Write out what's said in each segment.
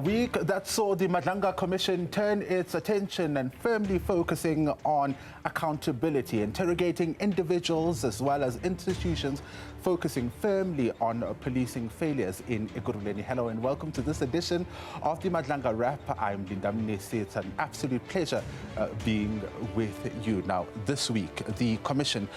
week that saw the Madlanga Commission turn its attention and firmly focusing on accountability, interrogating individuals as well as institutions, focusing firmly on policing failures in Ekurhuleni. Hello and welcome to this edition of the Madlanga Wrap. I'm Linda Mnisi. It's an absolute pleasure being with you. Now, this week, the Commission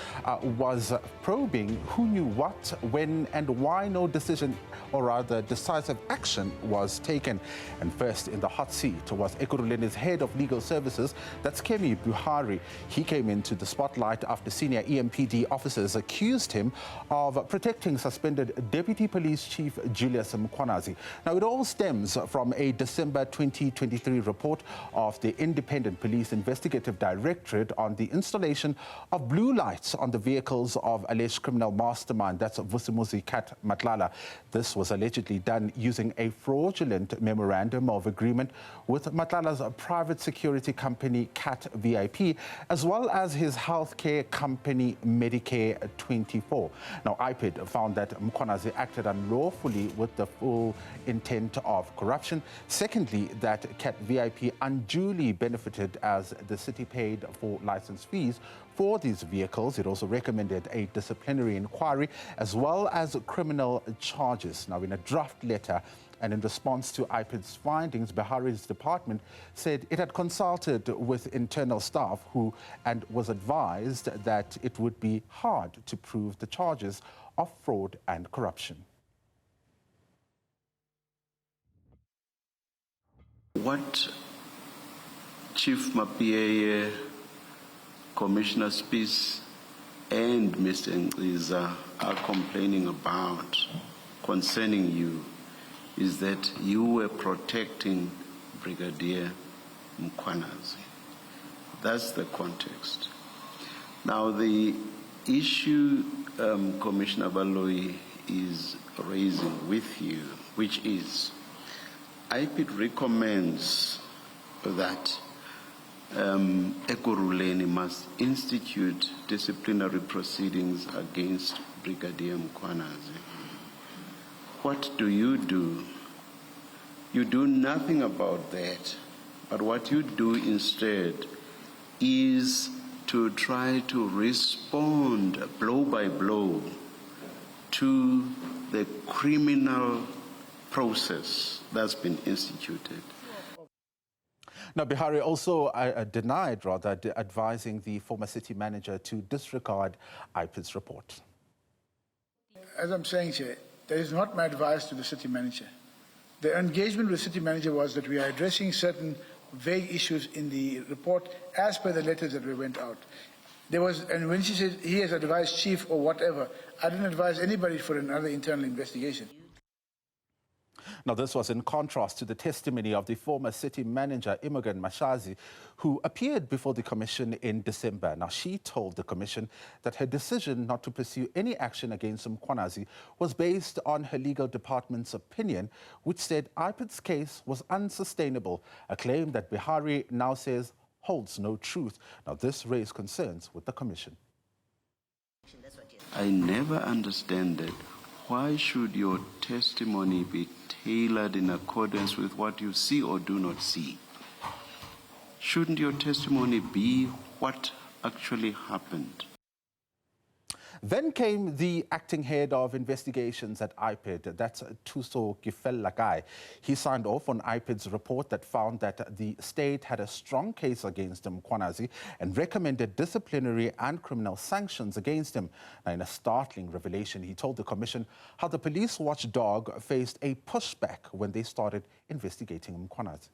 was probing who knew what, when and why no decision, or rather decisive action, was taken. And first in the hot seat was Ekurhuleni's head of legal services, that's Kemi Behari. He came into the spotlight after senior EMPD officers accused him of protecting suspended Deputy Police Chief Julius Mkhwanazi. Now, it all stems from a December 2023 report of the Independent Police Investigative Directorate on the installation of blue lights on the vehicles of alleged criminal mastermind, that's Vusimuzi Cat Matlala. This was allegedly done using a fraudulent memorandum of agreement with Matlala's private security company Cat VIP, as well as his healthcare company Medicare 24. Now, IPID found that Mkhwanazi acted unlawfully with the full intent of corruption. Secondly, that Cat VIP unduly benefited as the city paid for license fees for these vehicles. It also recommended a disciplinary inquiry as well as criminal charges. Now, in a draft letter and in response to IPID's findings, Behari's department said it had consulted with internal staff and was advised that it would be hard to prove the charges of fraud and corruption. What Chief Mapie, Commissioner Spies and Mr. Nziza are complaining about concerning you is that you were protecting Brigadier Mkhwanazi. That's the context. Now, the issue Commissioner Baloyi is raising with you, which is IPID recommends that Ekurhuleni must institute disciplinary proceedings against Brigadier Mkhwanazi. What do? You do nothing about that, but what you do instead is to try to respond blow by blow to the criminal process that's been instituted. Now, Behari also denied, advising the former city manager to disregard IPID's report. As I'm saying here, that is not my advice to the city manager. The engagement with the city manager was that we are addressing certain vague issues in the report as per the letters that we went out. There was, and when she said he has advised chief or whatever, I didn't advise anybody for another internal investigation. Now, this was in contrast to the testimony of the former city manager, Imogen Mashazi, who appeared before the commission in December. Now, she told the commission that her decision not to pursue any action against Mkhwanazi was based on her legal department's opinion, which said IPID's case was unsustainable, a claim that Behari now says holds no truth. Now, this raised concerns with the commission. I never understand that. Why should your testimony be tailored in accordance with what you see or do not see? Shouldn't your testimony be what actually happened? Then came the acting head of investigations at IPID, that's Thuso Kifelakai. He signed off on IPID's report that found that the state had a strong case against Mkhwanazi and recommended disciplinary and criminal sanctions against him. Now, in a startling revelation, he told the commission how the police watchdog faced a pushback when they started investigating Mkhwanazi.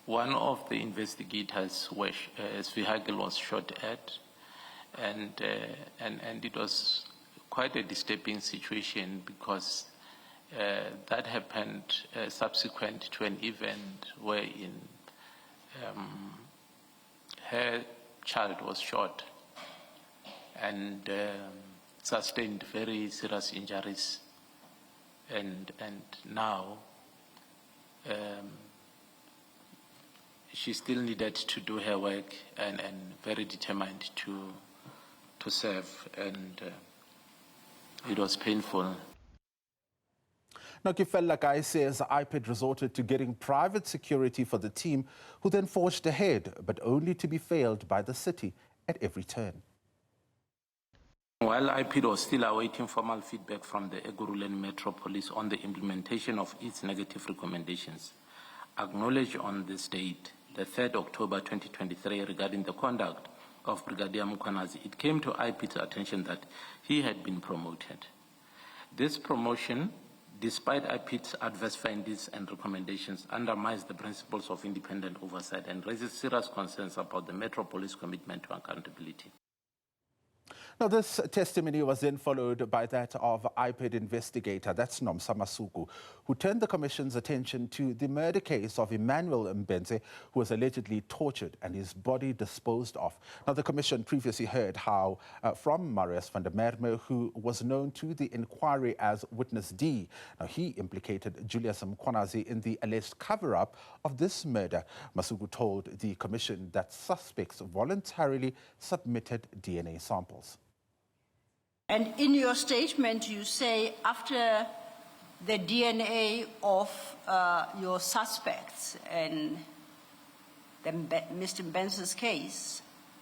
One of the investigators' his vehicle was shot at, and it was quite a disturbing situation because that happened subsequent to an event wherein her child was shot and sustained very serious injuries, and now she still needed to do her work and very determined to serve, and it was painful. Now, Kifella Guy says IPID resorted to getting private security for the team, who then forged ahead, but only to be failed by the city at every turn. While IPID was still awaiting formal feedback from the Ekurhuleni Metro Police on the implementation of its negative recommendations, acknowledged on this date, the 3rd October 2023, regarding the conduct of Brigadier Mkhwanazi, it came to IPID's attention that he had been promoted. This promotion, despite IPID's adverse findings and recommendations, undermines the principles of independent oversight and raises serious concerns about the Metro Police commitment to accountability. Now, this testimony was then followed by that of IPID investigator, that's Nomsa Masuku, who turned the Commission's attention to the murder case of Emmanuel Mbenze, who was allegedly tortured and his body disposed of. Now, the Commission previously heard from Marius van der Merwe, who was known to the inquiry as Witness D. Now, he implicated Julius Mkhwanazi in the alleged cover-up of this murder. Masuku told the Commission that suspects voluntarily submitted DNA samples. And in your statement, you say after the DNA of your suspects and Mr. Mbenze's case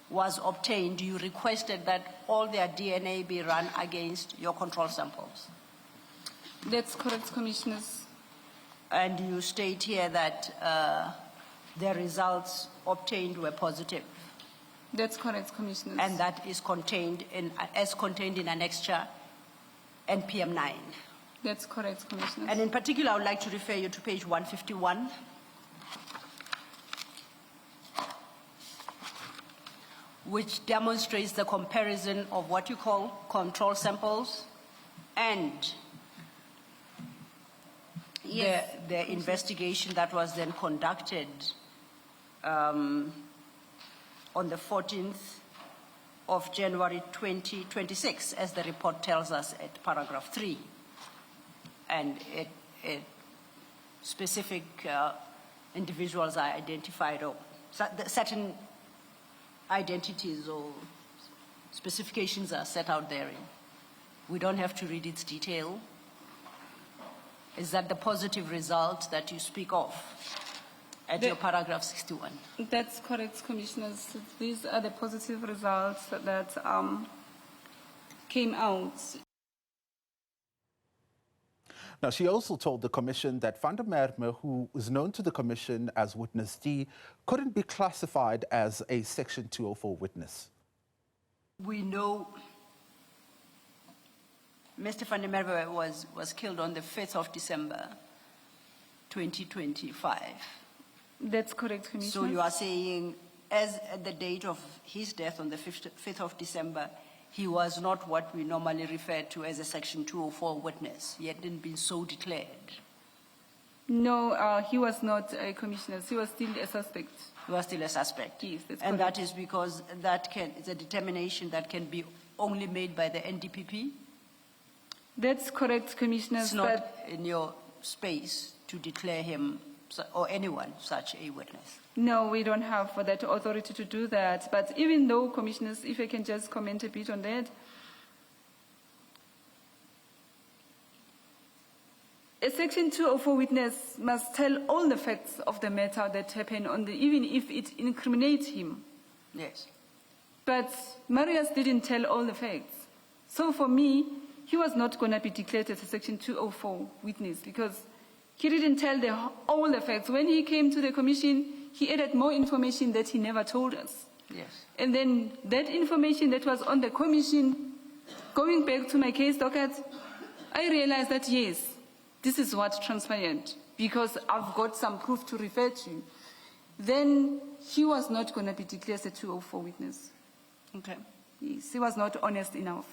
was obtained, you requested that all their DNA be run against your control samples. That's correct, Commissioners. And you state here that the results obtained were positive. That's correct, Commissioners. And that is contained in Annexure NPM 9. That's correct, Commissioners. And in particular, I would like to refer you to page 151, which demonstrates the comparison of what you call control samples and the investigation that was then conducted on the 14th of January 2026, as the report tells us at paragraph 3. And specific individuals are identified, or certain identities or specifications are set out therein. We don't have to read its detail. Is that the positive result that you speak of at your paragraph 61? That's correct, Commissioners. These are the positive results that came out. Now, she also told the Commission that van der Merwe, who is known to the Commission as Witness D, couldn't be classified as a Section 204 witness. We know Mr. van der Merwe was killed on the 5th of December 2025. That's correct, Commissioner. So you are saying, as at the date of his death on the 5th of December, he was not what we normally refer to as a Section 204 witness. He hadn't been so declared. No, he was not a Commissioner. He was still a suspect. He was still a suspect. Yes, that's and correct. That is because it's a determination that can be only made by the NDPP? That's correct, Commissioner. It's not in your space to declare him or anyone such a witness. No, we don't have that authority to do that. But even though, Commissioners, if I can just comment a bit on that, a Section 204 witness must tell all the facts of the matter that happened, even if it incriminates him. Yes. But Marius didn't tell all the facts. So for me, he was not going to be declared as a Section 204 witness because he didn't tell all the facts. When he came to the Commission, he added more information that he never told us. Yes. And then that information that was on the Commission, going back to my case docket, I realized that, yes, this is what transpired because I've got some proof to refer to. Then he was not going to be declared as a 204 witness. Okay. Yes, he was not honest enough.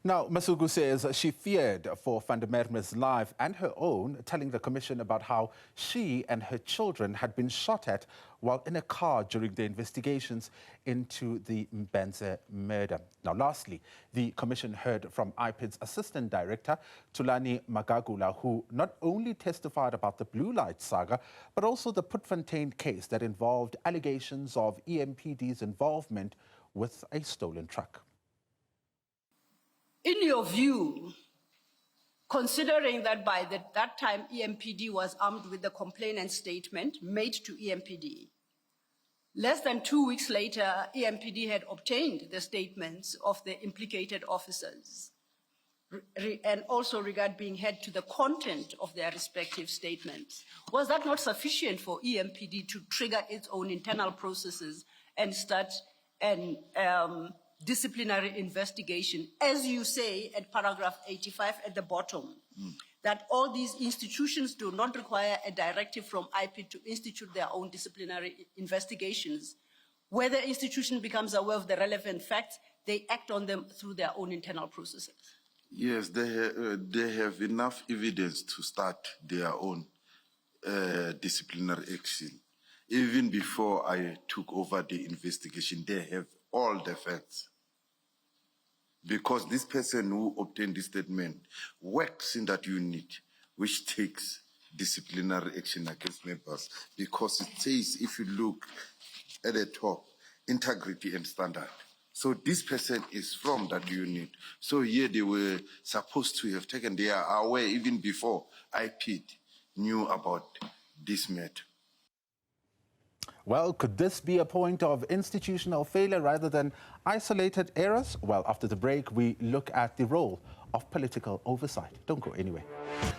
Now, Masuku says she feared for van der Merwe's life and her own, telling the Commission about how she and her children had been shot at while in a car during the investigations into the Mbenze murder. Now, lastly, the Commission heard from IPID's Assistant Director, Thulani Magagula, who not only testified about the Blue Light saga, but also the Putfontein case that involved allegations of EMPD's involvement with a stolen truck. In your view, considering that by that time EMPD was armed with the complainant statement made to EMPD. Less than 2 weeks later, EMPD had obtained the statements of the implicated officers and also regard being held to the content of their respective statements. Was that not sufficient for EMPD to trigger its own internal processes and start an disciplinary investigation, as you say at paragraph 85 at the bottom, that all these institutions do not require a directive from IPID to institute their own disciplinary investigations? Where the institution becomes aware of the relevant facts, they act on them through their own internal processes. Yes, they have enough evidence to start their own disciplinary action. Even before I took over the investigation, they have all the facts. Because this person who obtained this statement works in that unit, which takes disciplinary action against members. Because it says, if you look at the top, integrity and standard. So this person is from that unit. So here they were supposed to have taken, they are aware even before IPID knew about this matter. Well, could this be a point of institutional failure rather than isolated errors? Well, after the break, we look at the role of political oversight. Don't go anywhere.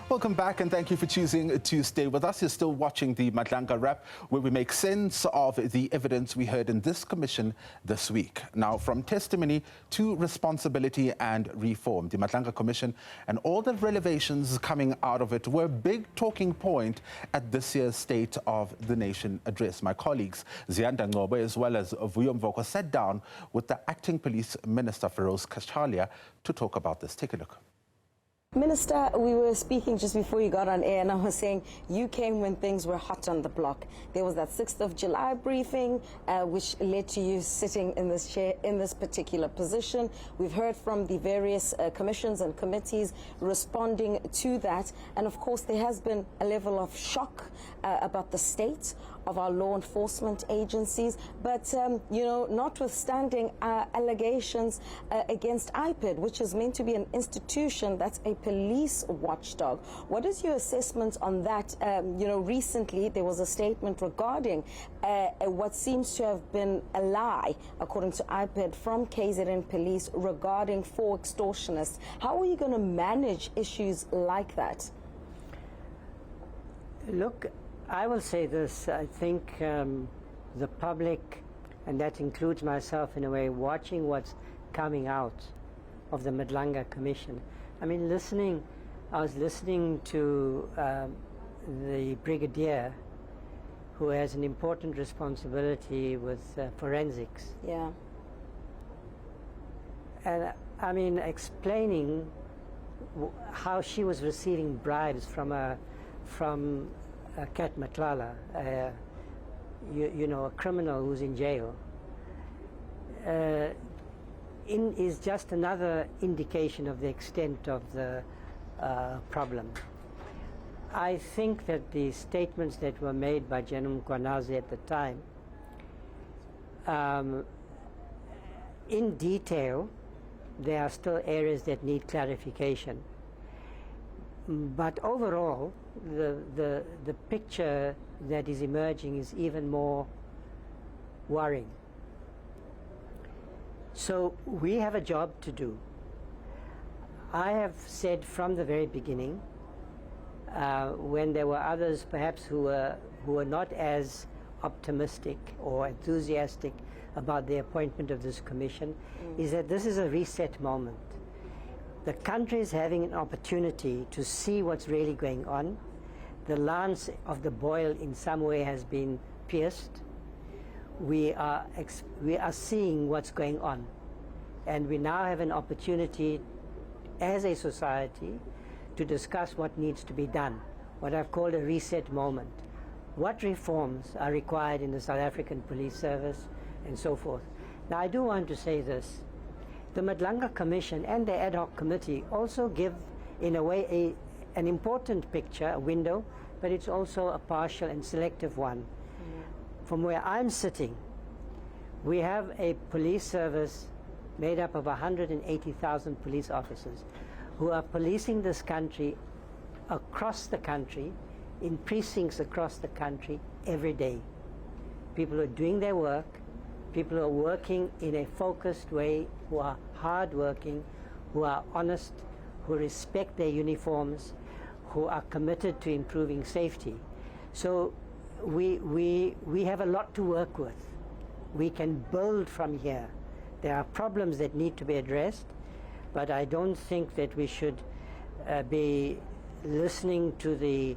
Welcome back and thank you for choosing to stay with us. You're still watching the Madlanga Wrap, where we make sense of the evidence we heard in this commission this week. Now, from testimony to responsibility and reform, the Madlanga Commission and all the revelations coming out of it were a big talking point at this year's State of the Nation address. My colleagues Ziyanda Ngobe as well as Vuyo Mvoko sat down with the Acting Police Minister Feroz Kashalia to talk about this. Take a look. Minister, we were speaking just before you got on air, and I was saying you came when things were hot on the block. There was that 6th of July briefing, which led to you sitting in this chair, in this particular position. We've heard from the various commissions and committees responding to that. And of course, there has been a level of shock about the state of our law enforcement agencies. But, you know, notwithstanding allegations against IPID, which is meant to be an institution that's a police watchdog. What is your assessment on that? You know, recently there was a statement regarding what seems to have been a lie, according to IPID, from KZN Police regarding 4 extortionists. How are you going to manage issues like that? Look, I will say this. I think the public, and that includes myself in a way, watching what's coming out of the Madlanga Commission. I mean, I was listening to the Brigadier, who has an important responsibility with forensics. Yeah. And I mean, explaining how she was receiving bribes from Kat Matlala, you know, a criminal who's in jail. Is just another indication of the extent of the problem. I think that the statements that were made by General Mkwanazi at the time, in detail, there are still areas that need clarification. But overall, the picture that is emerging is even more worrying. So we have a job to do. I have said from the very beginning, when there were others perhaps who were not as optimistic or enthusiastic about the appointment of this commission, is that this is a reset moment. The country is having an opportunity to see what's really going on. The lance of the boil in some way has been pierced. We are seeing what's going on, and we now have an opportunity as a society to discuss what needs to be done, what I've called a reset moment. What reforms are required in the South African Police Service and so forth. Now, I do want to say this. The Madlanga Commission and the ad hoc committee also give, in a way, an important picture, a window, but it's also a partial and selective one. From where I'm sitting, we have a police service made up of 180,000 police officers. who are policing this country across the country, in precincts across the country every day. People who are doing their work, people who are working in a focused way, who are hardworking, who are honest, who respect their uniforms, who are committed to improving safety. So we have a lot to work with. We can build from here. There are problems that need to be addressed, but I don't think that we should be listening to the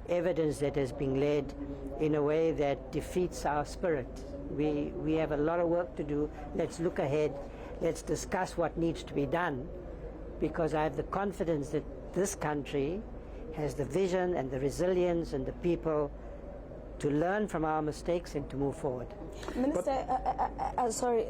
evidence that has been led in a way that defeats our spirit. We have a lot of work to do. Let's look ahead. Let's discuss what needs to be done, because I have the confidence that this country has the vision and the resilience and the people to learn from our mistakes and to move forward. Minister, sorry,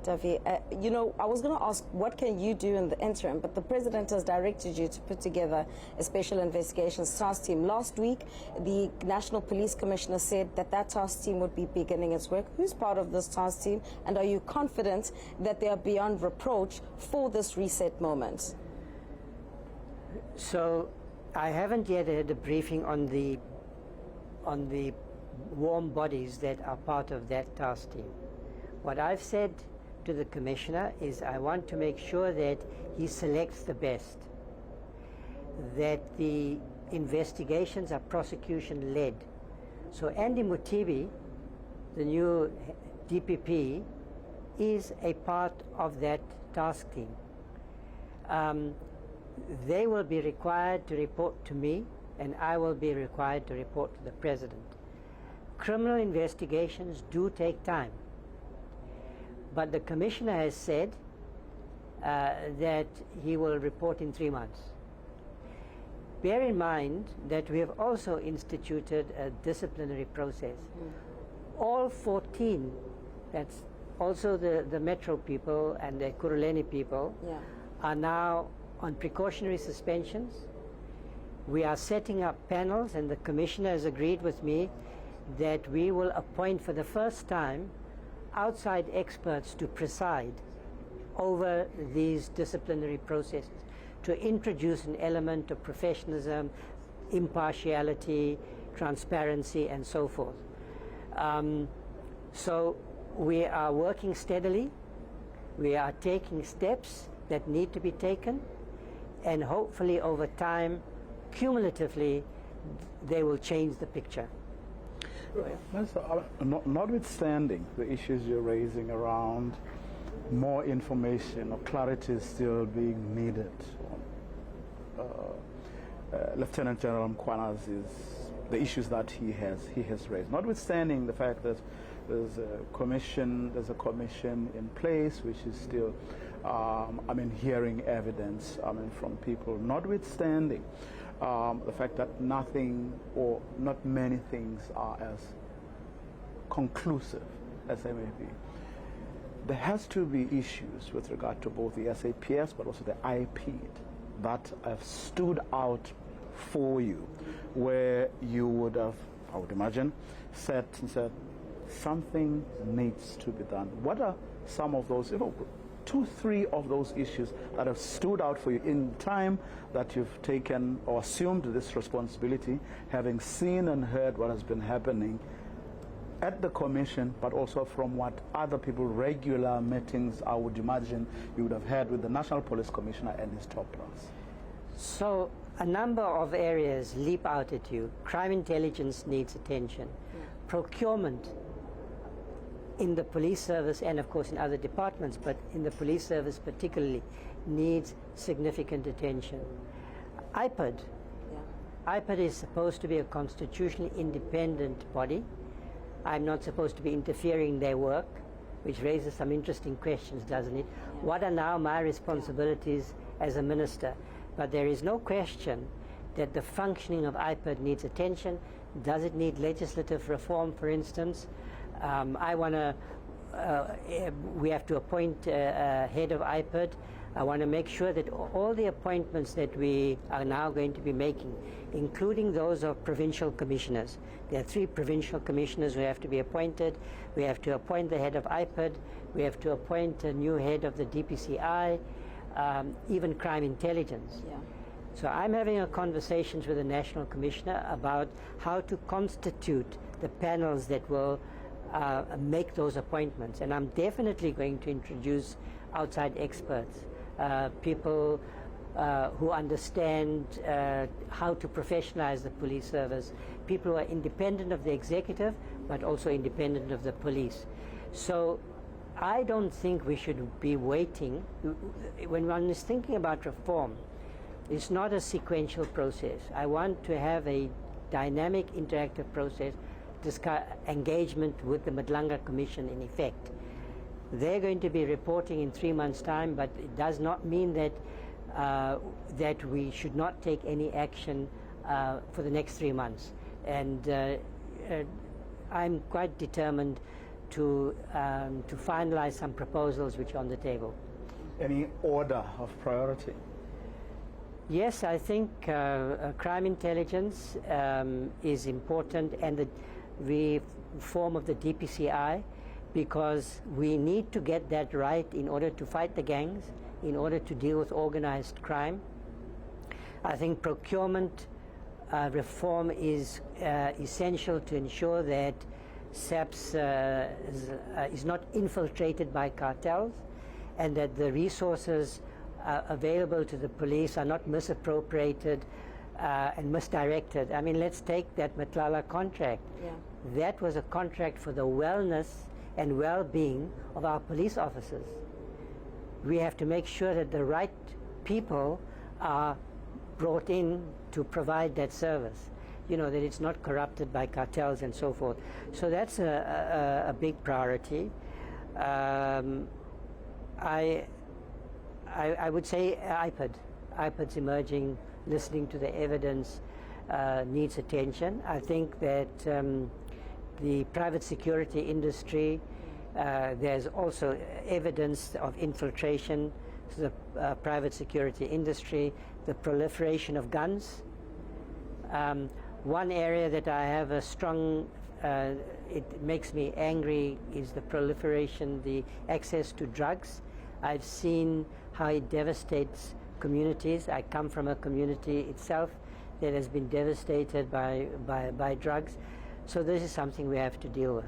Tavi. You know, I was going to ask, what can you do in the interim? But the President has directed you to put together a special investigations task team. Last week, the National Police Commissioner said that that task team would be beginning its work. Who's part of this task team? And are you confident that they are beyond reproach for this reset moment? So, I haven't yet had a briefing on the warm bodies that are part of that task team. What I've said to the Commissioner is I want to make sure that he selects the best, that the investigations are prosecution-led. So Andy Mutibi, the new DPP, is a part of that task team. They will be required to report to me, and I will be required to report to the President. Criminal investigations do take time, but the Commissioner has said that he will report in 3 months. Bear in mind that we have also instituted a disciplinary process. All 14, that's also the Metro people and the Ekurhuleni people, are now on precautionary suspensions. We are setting up panels, and the Commissioner has agreed with me that we will appoint for the first time outside experts to preside over these disciplinary processes, to introduce an element of professionalism, impartiality, transparency, and so forth. So we are working steadily. We are taking steps that need to be taken, and hopefully over time, cumulatively, they will change the picture. Minister, notwithstanding the issues you're raising around more information or clarity is still being needed, Lieutenant General Mkwana's the issues that he has raised. Notwithstanding the fact that there's a commission in place which is still hearing evidence from people. Notwithstanding the fact that nothing or not many things are as conclusive as they may be, there has to be issues with regard to both the SAPS but also the IP that have stood out for you, where you would have, I would imagine, said something needs to be done. What are some of those, 2, 3 of those issues that have stood out for you in time that you've taken or assumed this responsibility, having seen and heard what has been happening at the Commission, but also from what other people, regular meetings, I would imagine you would have had with the National Police Commissioner and his top brass? So a number of areas leap out at you. Crime intelligence needs attention. Procurement in the police service and of course in other departments, but in the police service particularly, needs significant attention. IPID is supposed to be a constitutionally independent body. I'm not supposed to be interfering in their work, which raises some interesting questions, doesn't it? What are now my responsibilities as a minister? But there is no question that the functioning of IPID needs attention. Does it need legislative reform, for instance? We have to appoint a head of IPID. I want to make sure that all the appointments that we are now going to be making, including those of provincial commissioners. There are 3 provincial commissioners who have to be appointed. We have to appoint the head of IPID. We have to appoint a new head of the DPCI. even crime intelligence. Yeah. So I'm having a conversations with the National Commissioner about how to constitute the panels that will make those appointments. And I'm definitely going to introduce outside experts, people who understand how to professionalize the police service, people who are independent of the executive, but also independent of the police. So I don't think we should be waiting. When one is thinking about reform, it's not a sequential process. I want to have a dynamic, interactive process, engagement with the Madlanga Commission in effect. They're going to be reporting in 3 months' time, but it does not mean that that we should not take any action for the next 3 months. And I'm quite determined to finalize some proposals which are on the table. Any order of priority? Yes, I think crime intelligence is important, and the reform of the DPCI, because we need to get that right in order to fight the gangs, in order to deal with organized crime. I think procurement reform is essential to ensure that SAPS is not infiltrated by cartels, and that the resources available to the police are not misappropriated and misdirected. I mean, let's take that Matlala contract. Yeah. That was a contract for the wellness and well-being of our police officers. We have to make sure that the right people are brought in to provide that service. You know, that it's not corrupted by cartels and so forth. So that's a big priority. I would say IPID's emerging, listening to the evidence needs attention. I think that the private security industry, there's also evidence of infiltration to the private security industry, the proliferation of guns. One area that I have a strong, it makes me angry, is the proliferation, the access to drugs. I've seen how it devastates communities. I come from a community itself that has been devastated by drugs. So this is something we have to deal with.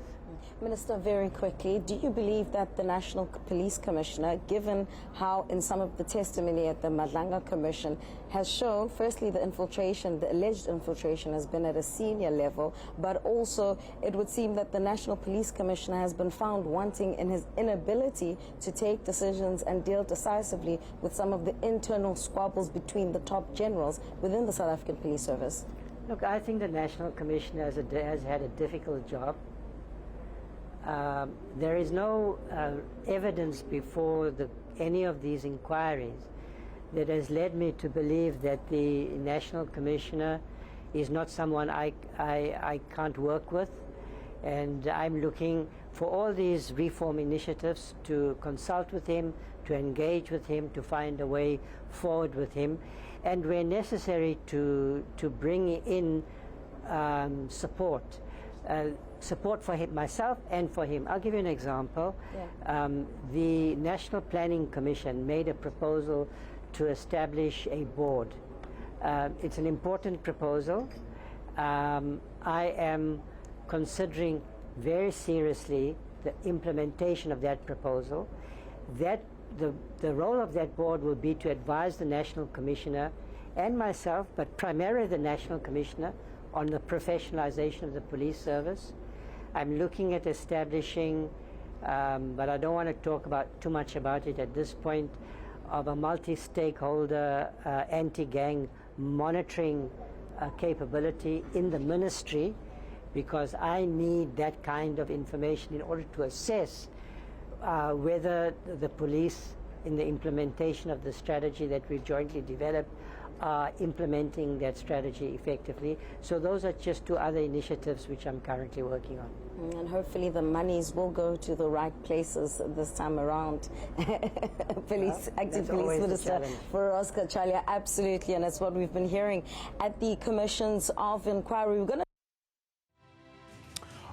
Minister, very quickly, do you believe that the National Police Commissioner, given how in some of the testimony at the Madlanga Commission has shown, firstly, the infiltration, the alleged infiltration has been at a senior level, but also it would seem that the National Police Commissioner has been found wanting in his inability to take decisions and deal decisively with some of the internal squabbles between the top generals within the South African Police Service? Look, I think the National Commissioner has had a difficult job. There is no evidence before any of these inquiries that has led me to believe that the National Commissioner is not someone I can't work with. And I'm looking for all these reform initiatives to consult with him, to engage with him, to find a way forward with him, and where necessary to bring in support. Support for him, myself and for him. I'll give you an example. Yeah. The National Planning Commission made a proposal to establish a board. It's an important proposal. I am considering very seriously the implementation of that proposal. That the role of that board will be to advise the National Commissioner and myself, but primarily the National Commissioner, on the professionalization of the police service. I'm looking at establishing, but I don't want to talk too much about it at this point, of a multi-stakeholder anti-gang monitoring capability in the ministry, because I need that kind of information in order to assess whether the police, in the implementation of the strategy that we've jointly developed, are implementing that strategy effectively. So those are just two other initiatives which I'm currently working on. And hopefully the monies will go to the right places this time around. Acting Police Minister for Oscar Chalia, absolutely, and that's what we've been hearing at the commissions of inquiry. We're going to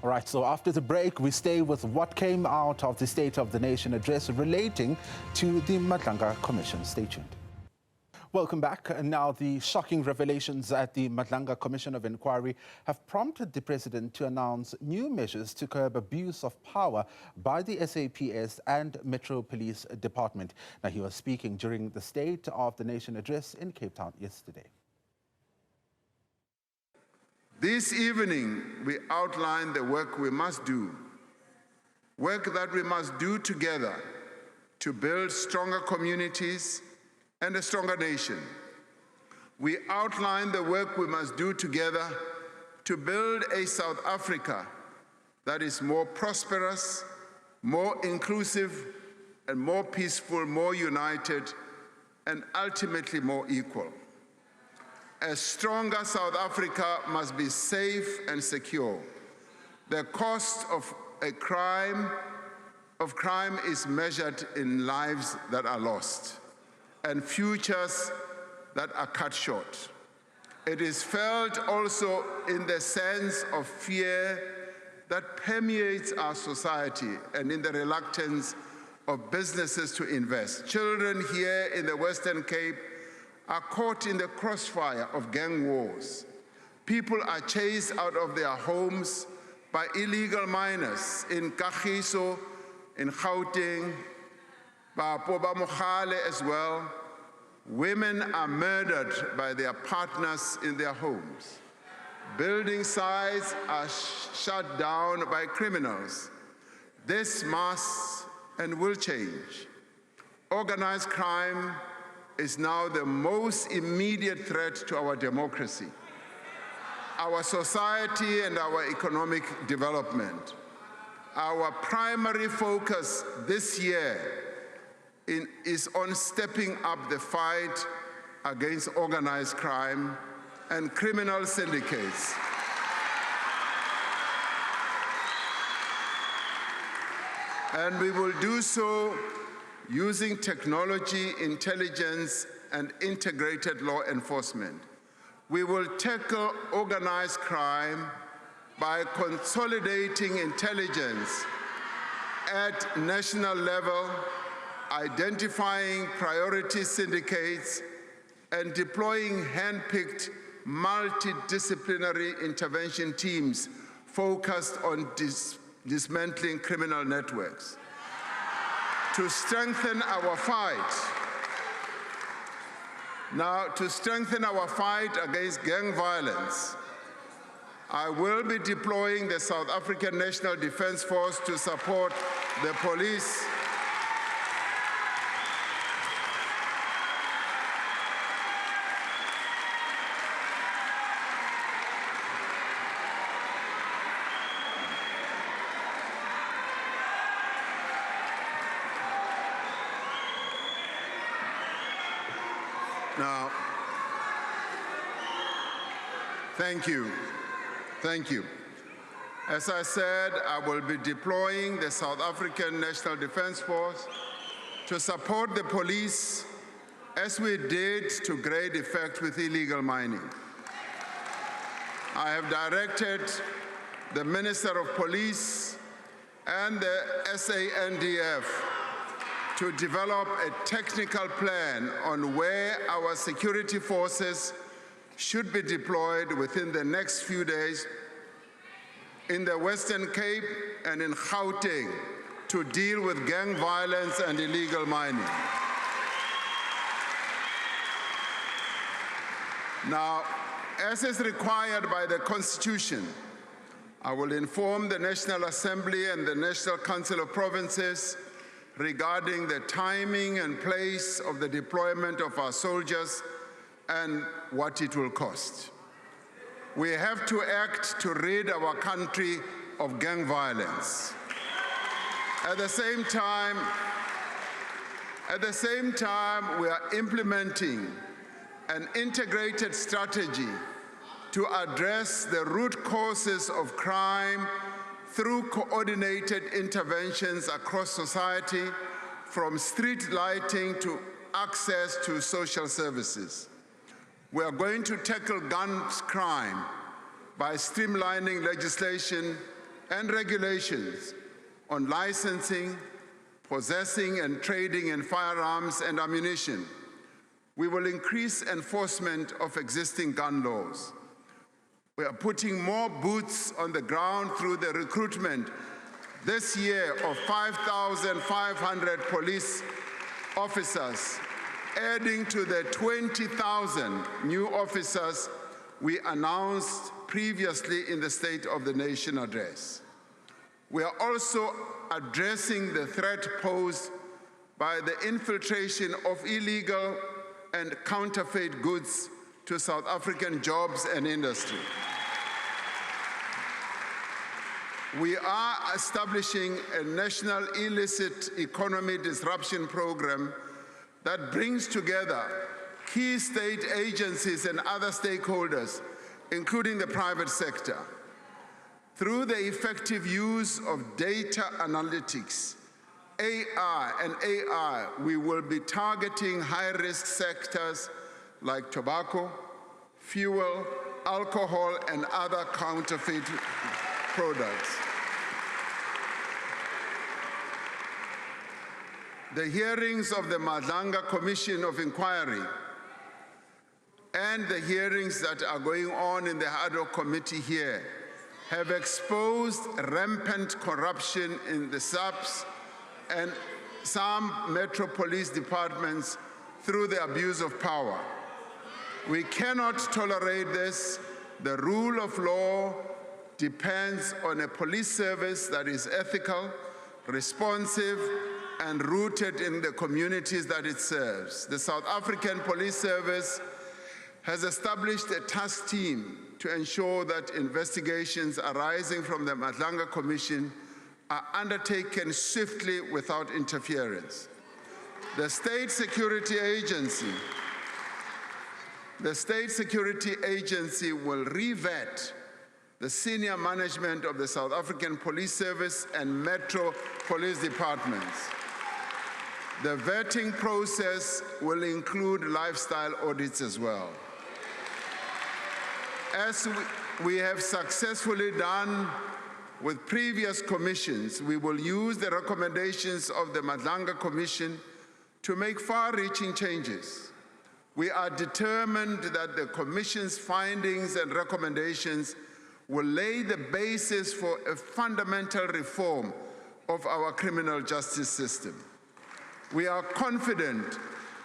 All right, so after the break, we stay with what came out of the State of the Nation address relating to the Madlanga Commission. Stay tuned. Welcome back. And now the shocking revelations at the Madlanga Commission of Inquiry have prompted the President to announce new measures to curb abuse of power by the SAPS and Metro Police Department. Now, he was speaking during the State of the Nation address in Cape Town yesterday. This evening, we outline the work we must do, work that we must do together to build stronger communities and a stronger nation. We outline the work we must do together to build a South Africa that is more prosperous, more inclusive, and more peaceful, more united, and ultimately more equal. A stronger South Africa must be safe and secure. The cost of crime is measured in lives that are lost and futures that are cut short. It is felt also in the sense of fear that permeates our society and in the reluctance of businesses to invest. Children here in the Western Cape are caught in the crossfire of gang wars. People are chased out of their homes by illegal miners in Kagiso, in Gauteng, Poba Mogale as well. Women are murdered by their partners in their homes. Building sites are shut down by criminals. This must and will change. Organized crime is now the most immediate threat to our democracy, our society, and our economic development. Our primary focus this year is on stepping up the fight against organized crime and criminal syndicates. And we will do so using technology, intelligence, and integrated law enforcement. We will tackle organized crime by consolidating intelligence at national level, identifying priority syndicates, and deploying hand-picked multidisciplinary intervention teams focused on dismantling criminal networks. To strengthen our fight, against gang violence, I will be deploying the South African National Defence Force to support the police Now, thank you. As I said, I will be deploying the South African National Defence Force to support the police as we did to great effect with illegal mining. I have directed the Minister of Police and the SANDF to develop a technical plan on where our security forces should be deployed within the next few days in the Western Cape and in Gauteng to deal with gang violence and illegal mining. Now, as is required by the Constitution, I will inform the National Assembly and the National Council of Provinces regarding the timing and place of the deployment of our soldiers and what it will cost. We have to act to rid our country of gang violence. At the same time, we are implementing an integrated strategy to address the root causes of crime through coordinated interventions across society, from street lighting to access to social services. We are going to tackle gun crime by streamlining legislation, and regulations on licensing, possessing and trading in firearms and ammunition. We will increase enforcement of existing gun laws. We are putting more boots on the ground through the recruitment this year of 5,500 police officers, adding to the 20,000 new officers we announced previously in the State of the Nation address. We are also addressing the threat posed by the infiltration of illegal and counterfeit goods to South African jobs and industry. We are establishing a national illicit economy disruption program that brings together key state agencies and other stakeholders, including the private sector. Through the effective use of data analytics, AI, we will be targeting high-risk sectors like tobacco, fuel, alcohol, and other counterfeit products. The hearings of the Madlanga Commission of Inquiry and the hearings that are going on in the ad hoc committee here have exposed rampant corruption in the SAPS and some metro police departments through the abuse of power. We cannot tolerate this. The rule of law depends on a police service that is ethical, responsive, and rooted in the communities that it serves. The South African Police Service has established a task team to ensure that investigations arising from the Madlanga Commission are undertaken swiftly without interference. The State Security Agency will re-vet the senior management of the South African Police Service and Metro Police Departments. The vetting process will include lifestyle audits as well. As we have successfully done with previous commissions, we will use the recommendations of the Madlanga Commission to make far-reaching changes. We are determined that the Commission's findings and recommendations will lay the basis for a fundamental reform of our criminal justice system. We are confident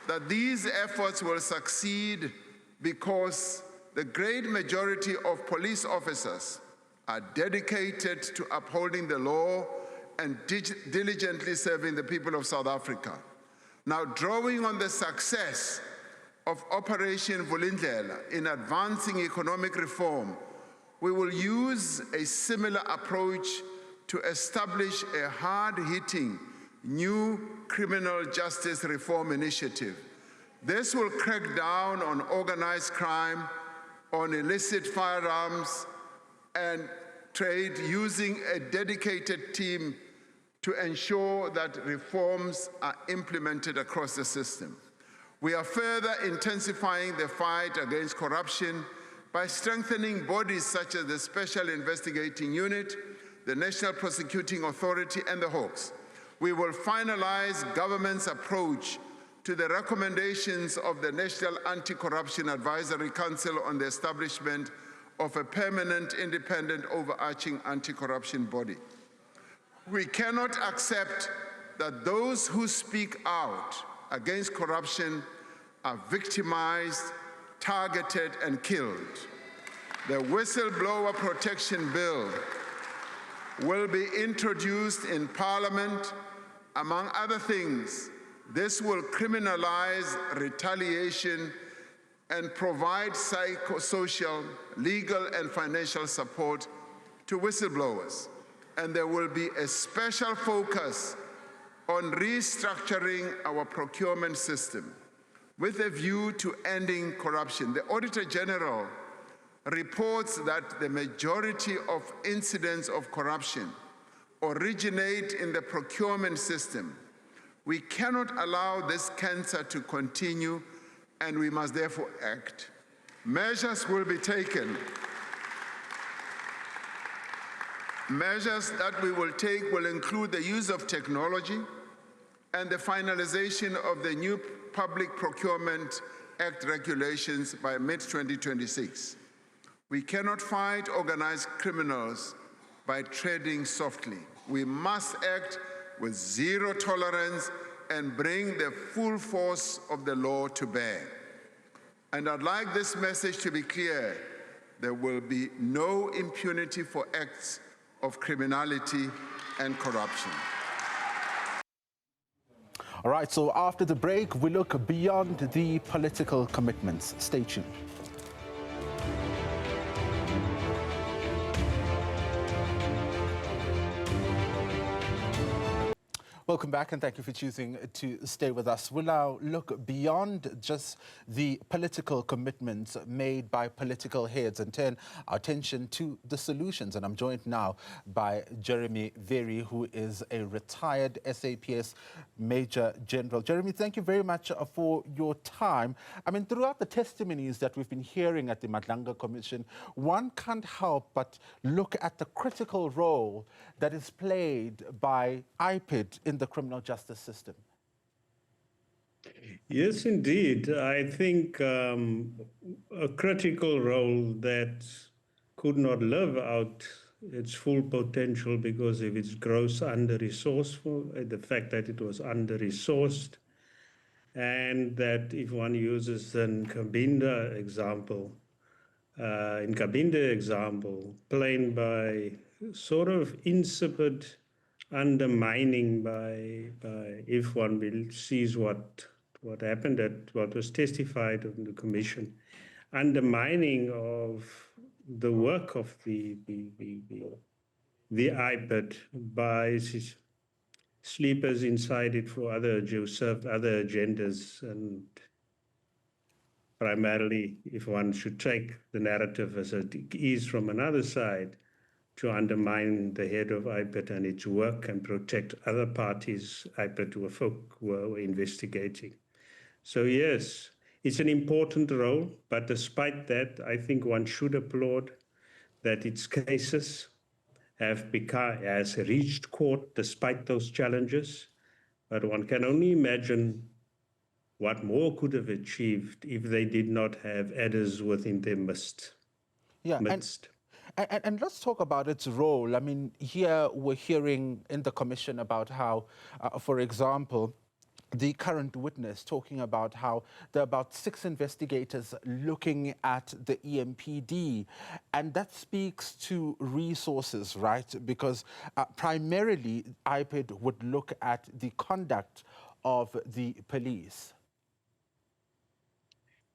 that these efforts will succeed because the great majority of police officers are dedicated to upholding the law and diligently serving the people of South Africa. Now, drawing on the success of Operation Vulindlela in advancing economic reform, we will use a similar approach to establish a hard-hitting new criminal justice reform initiative. This will crack down on organized crime, on illicit firearms and trade, using a dedicated team to ensure that reforms are implemented across the system. We are further intensifying the fight against corruption by strengthening bodies such as the Special Investigating Unit, the National Prosecuting Authority, and the Hawks. We will finalize government's approach to the recommendations of the National Anti-Corruption Advisory Council on the establishment of a permanent, independent, overarching anti-corruption body. We cannot accept that those who speak out against corruption are victimized, targeted, and killed. The Whistleblower Protection Bill will be introduced in Parliament. Among other things, this will criminalize retaliation and provide psychosocial, legal, and financial support to whistleblowers. And there will be a special focus on restructuring our procurement system with a view to ending corruption. The Auditor General reports that the majority of incidents of corruption originate in the procurement system. We cannot allow this cancer to continue, and we must therefore act. Measures that we will take will include the use of technology and the finalization of the new Public Procurement Act regulations by mid-2026. We cannot fight organized criminals by treading softly. We must act with zero tolerance and bring the full force of the law to bear. And I'd like this message to be clear: there will be no impunity for acts of criminality and corruption. All right, so after the break, we look beyond the political commitments. Stay tuned. Welcome back, and thank you for choosing to stay with us. We'll now look beyond just the political commitments made by political heads and turn our attention to the solutions. And I'm joined now by Kemi Behari, who is a retired SAPS Major General. Kemi, thank you very much for your time. I mean, throughout the testimonies that we've been hearing at the Madlanga Commission, one can't help but look at the critical role that is played by IPID in the criminal justice system. Yes, indeed. I think a critical role that could not live out its full potential because of its gross under-resourceful, the fact that it was under-resourced, and that if one uses the Kabinda example, plain by sort of insipid undermining by if one sees what happened at what was testified in the commission, undermining of the work of the IPID by sleepers inside it for served other agendas, and primarily, if one should take the narrative as it is from another side, to undermine the head of IPID and its work and protect other parties IPID were investigating. So yes, it's an important role, but despite that, I think one should applaud that its cases has reached court despite those challenges. But one can only imagine what more could have achieved if they did not have adders within their midst. And let's talk about its role. I mean, here we're hearing in the commission about how, for example, the current witness talking about how there are about 6 investigators looking at the EMPD. And that speaks to resources, right? Because primarily, IPID would look at the conduct of the police.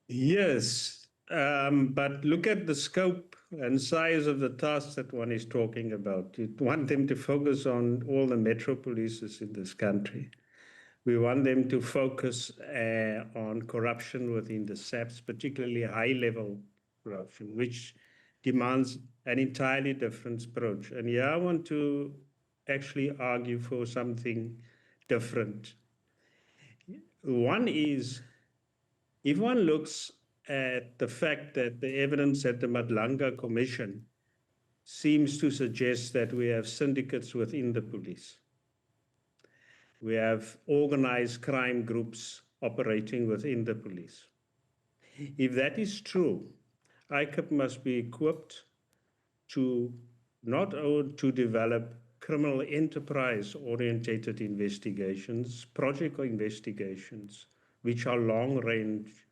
Yes, but look at the scope and size of the tasks that one is talking about. You want them to focus on all the metro polices in this country. We want them to focus on corruption within the SAPs, particularly high-level corruption, which demands an entirely different approach. And here I want to actually argue for something different. One is, if one looks at the fact that the evidence at the Madlanga Commission seems to suggest that we have syndicates within the police. We have organized crime groups operating within the police. If that is true, ICAP must be equipped to not only to develop criminal enterprise-orientated investigations, project investigations, which are long-range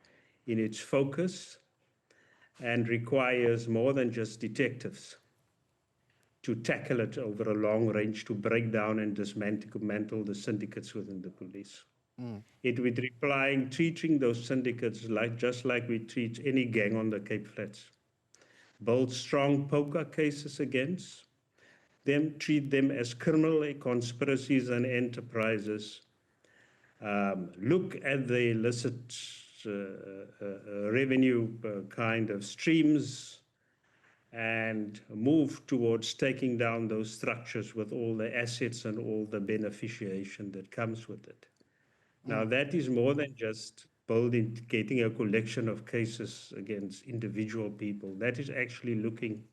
in its focus and requires more than just detectives to tackle it over a long range, to break down and dismantle the syndicates within the police. It would require treating those syndicates just like we treat any gang on the Cape Flats. Build strong poker cases against them, treat them as criminal conspiracies and enterprises. Look at the illicit revenue kind of streams and move towards taking down those structures with all the assets and all the beneficiation that comes with it. Now, that is more than just getting a collection of cases against individual people. That is actually looking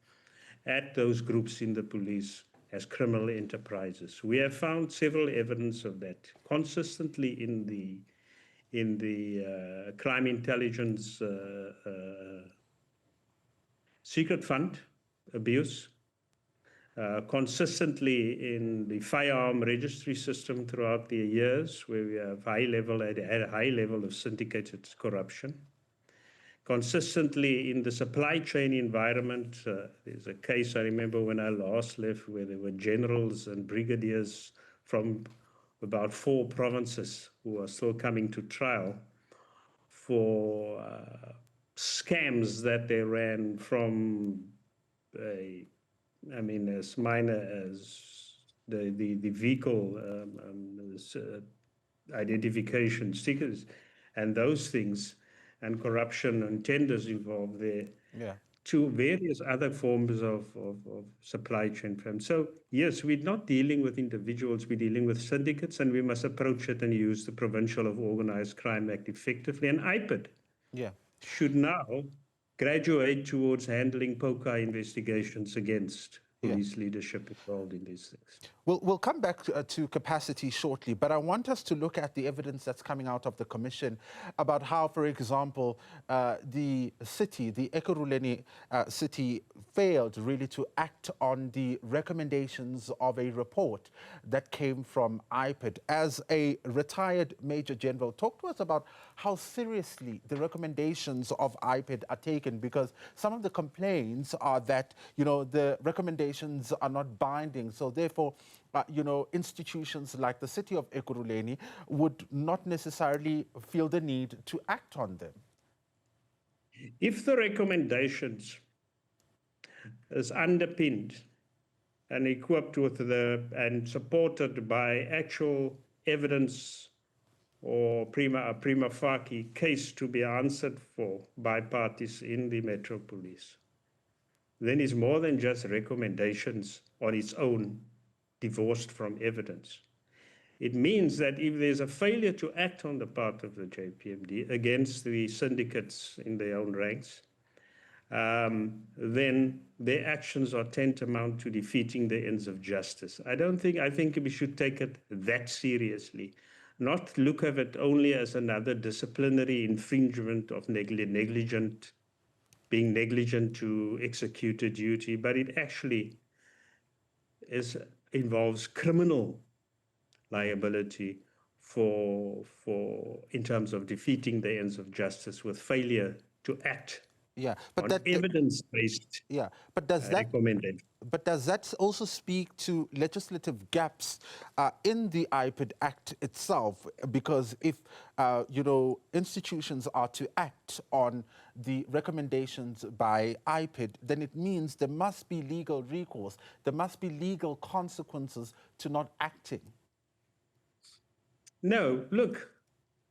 at those groups in the police as criminal enterprises. We have found several evidence of that consistently in the crime intelligence secret fund abuse, consistently in the firearm registry system throughout the years, where we have had a high level of syndicated corruption. Consistently in the supply chain environment, there's a case I remember when I last left where there were generals and brigadiers from about 4 provinces who are still coming to trial for scams that they ran from, as minor as the vehicle identification stickers and those things, and corruption and tenders involved there, to various other forms of supply chain firms. So yes, we're not dealing with individuals, we're dealing with syndicates, and we must approach it and use the Provincial of Organised Crime Act effectively. And IPID should now graduate towards handling POCA investigations against police leadership involved in these things. We'll come back to capacity shortly, but I want us to look at the evidence that's coming out of the Commission about how, for example, the city, the Ekurhuleni city, failed really to act on the recommendations of a report that came from IPID. As a retired Major General, talk to us about how seriously the recommendations of IPID are taken, because some of the complaints are that, the recommendations are not binding, so therefore, institutions like the city of Ekurhuleni would not necessarily feel the need to act on them. If the recommendations is underpinned and equipped with and supported by actual evidence or a prima facie case to be answered for by parties in the Metro Police, then it's more than just recommendations on its own, divorced from evidence. It means that if there's a failure to act on the part of the JPMD against the syndicates in their own ranks, then their actions are tantamount to defeating the ends of justice. I think we should take it that seriously, not look at it only as another disciplinary infringement of being negligent to execute a duty, but it actually involves criminal liability in terms of defeating the ends of justice with failure to act on evidence-based recommendation. But does that also speak to legislative gaps in the IPID Act itself? Because if institutions are to act on the recommendations by IPID, then it means there must be legal recourse, there must be legal consequences to not acting. No, look,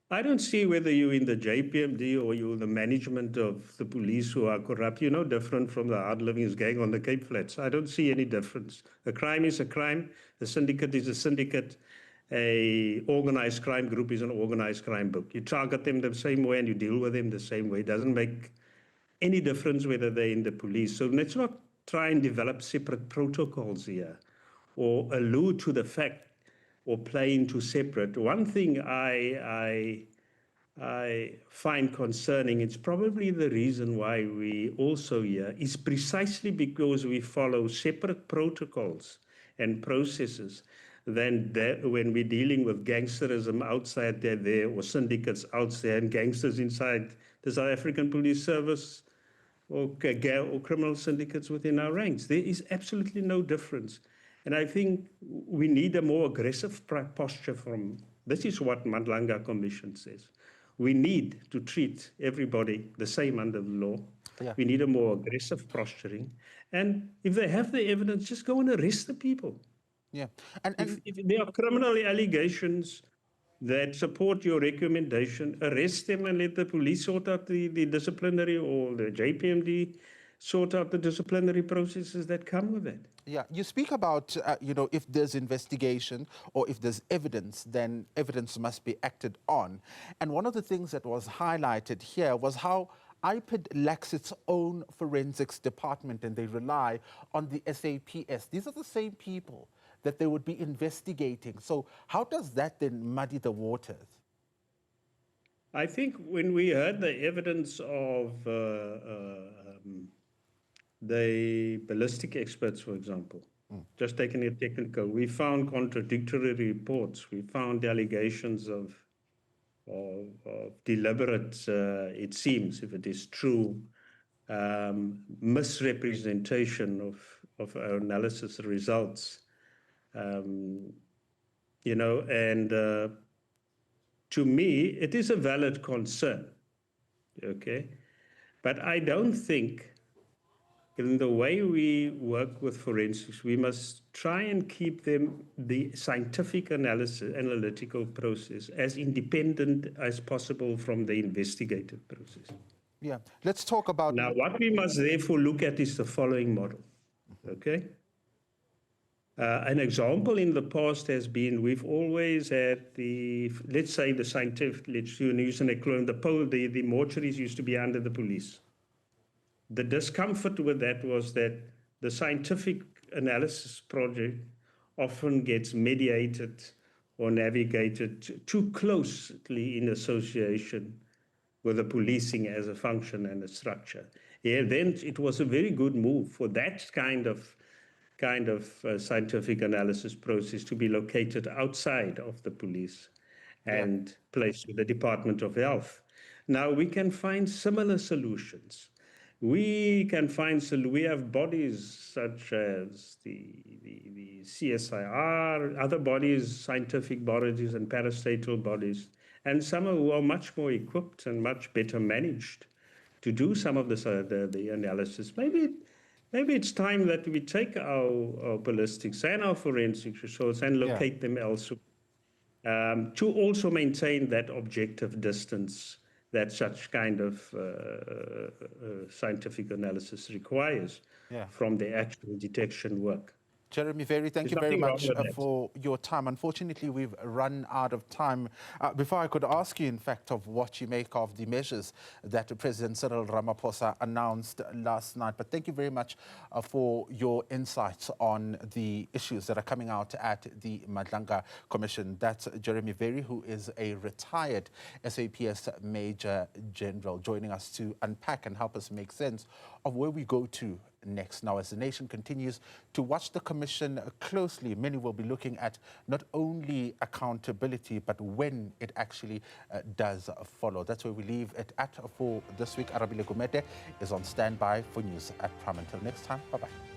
I don't see whether you're in the JPMD or you're the management of the police who are corrupt. You're no different from the hard living gang on the Cape Flats. I don't see any difference. A crime is a crime. A syndicate is a syndicate. A organized crime group is an organized crime group. You target them the same way and you deal with them the same way. It doesn't make any difference whether they're in the police. So let's not try and develop separate protocols here or allude to the fact or play into separate. One thing I find concerning, it's probably the reason why we also here, is precisely because we follow separate protocols and processes than when we're dealing with gangsterism outside there or syndicates outside and gangsters inside the South African Police Service or criminal syndicates within our ranks. There is absolutely no difference. And I think we need a more aggressive posture this is what Madlanga Commission says. We need to treat everybody the same under the law. Yeah. We need a more aggressive posturing. And if they have the evidence, just go and arrest the people. Yeah. If there are criminal allegations that support your recommendation, arrest them and let the police sort out the disciplinary, or the JPMD sort out the disciplinary processes that come with it. Yeah, you speak about, if there's investigation or if there's evidence, then evidence must be acted on. And one of the things that was highlighted here was how IPID lacks its own forensics department and they rely on the SAPS. These are the same people that they would be investigating. So how does that then muddy the waters? I think when we heard the evidence of the ballistic experts, for example, just taking it technical, we found contradictory reports. We found allegations of deliberate, it seems, if it is true, misrepresentation of our analysis results. You know, and to me, it is a valid concern, okay? But I don't think, in the way we work with forensics, we must try and keep the scientific analytical process as independent as possible from the investigative process. Yeah, let's talk about... Now, what we must therefore look at is the following model, okay? An example in the past has been, we've always had let's say the scientific, let's use an equivalent, the mortuaries used to be under the police. The discomfort with that was that the scientific analysis project often gets mediated or navigated too closely in association with the policing as a function and a structure. Yeah, then it was a very good move for that kind of scientific analysis process to be located outside of the police and placed with the Department of Health. Now we can find similar solutions. We have bodies such as the CSIR, other bodies, scientific bodies and parastatal bodies, and some who are much more equipped and much better managed to do some of the analysis. Maybe it's time that we take our ballistics and our forensic results and locate them elsewhere to also maintain that objective distance that such kind of scientific analysis requires from the actual detection work. Jeremy Behari, thank you very much for your time. Unfortunately, we've run out of time. Before I could ask you, in fact, of what you make of the measures that President Cyril Ramaphosa announced last night. But thank you very much for your insights on the issues that are coming out at the Madlanga Commission. That's Jeremy Behari, who is a retired SAPS Major General, joining us to unpack and help us make sense of where we go to next. Now, as the nation continues to watch the Commission closely, many will be looking at not only accountability, but when it actually does follow. That's where we leave it at for this week. Arabile Gumede is on standby for news at Prime. Until next time, bye-bye.